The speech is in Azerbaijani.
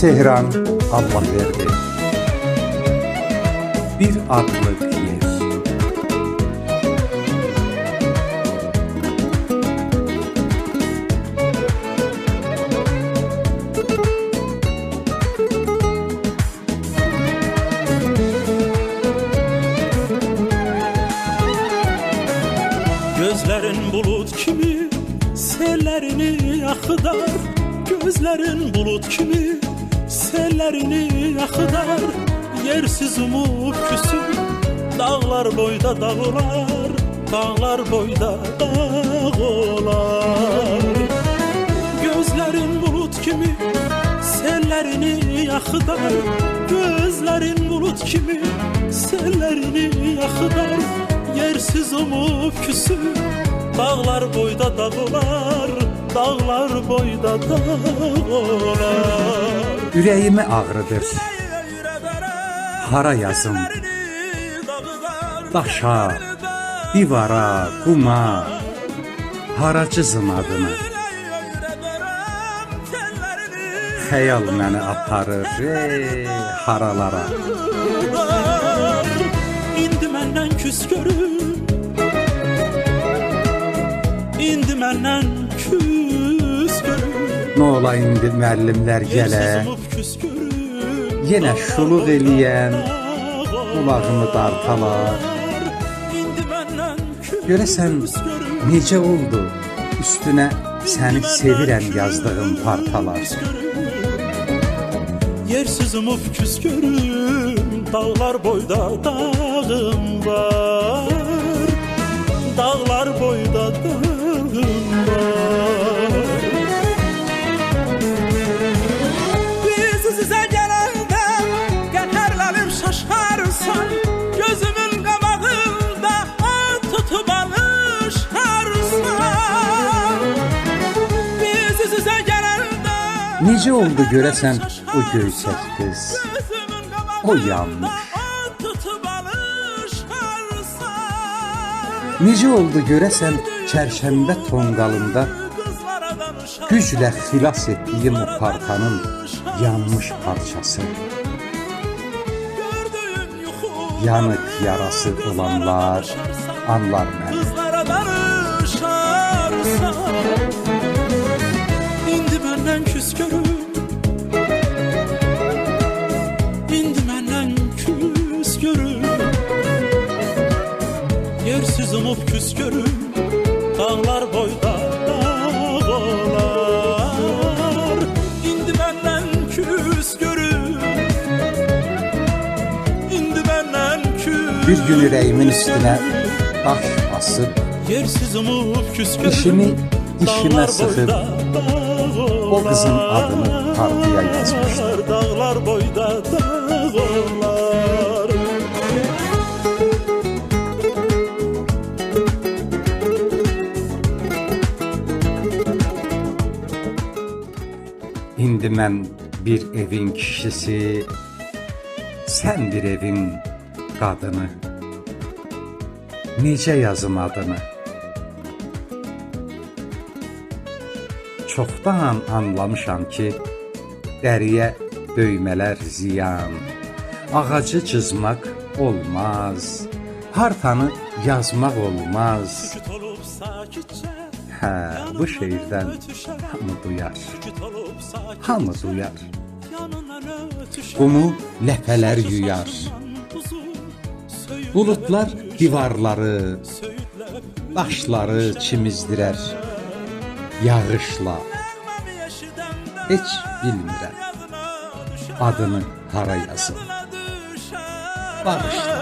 Sehran Allah verdi, bir adlık yer. Gözlerin bulut kimi sellerini yakıdar, gözlerin bulut kimi sellerini yakıdar. Yersiz umut küsür dağlar boyda dağlar, dağlar boyda dağlar. Gözlerin bulut kimi sellerini yakıdar, gözlerin bulut kimi sellerini yakıdar. Yersiz umut küsür dağlar boyda dağlar, dağlar boyda dağlar. Ürəyimi ağrıdır, hara yazım, daşa, divara, quma, hara cızım adını. Xəyal məni aparır haralara. İndi məndən küs görüm, indi məndən küs görüm. Nə ola indi müəllimlər gələ, yenə şuluq eləyən, qulağımı dartalar. Görəsən necə oldu üstünə səni sevirəm yazdığım partalar. Yersiz umub küs görüm, dağlar boyda dağım var, dağlar boyda dağım var. Biz sizə gələndə qədərlərim şaşarsan, gözümün qabağında tutub alışarsan. Biz sizə gələndə necə oldu görəsən o göysək qız, o yanmış. Necə oldu görəsən çərşənbə tonqalında güclə xilas etdiyim o partanın yanmış parçası. Yanık yarası olanlar anlar məni. İndi məndən küs görüm, indi məndən küs görüm. Yersiz umub küs görüm, dağlar boyda dağlar. İndi məndən küs görüm, indi məndən küs. Bir gün ürəyimin üstünə daş basıb, yersiz umub küs görüm, dişimi dişimə sıxıb, o qızın adını partıya yazmışdım. Dağlar boyda dağlar. İndi mən bir evin kişisi, sən bir evin qadını. Necə yazım adını? Çoxdan anlamışam ki, dəriyə döymələr ziyan, ağacı cızmaq olmaz, hartanı yazmaq olmaz. Hə, bu şeirdən hamı duyar, hamı duyar. Qumu ləpələr yuyar, bulutlar divarları, daşları çimizdirər. Yağışla, heç bilmirəm adını hara yazım. Bağışla.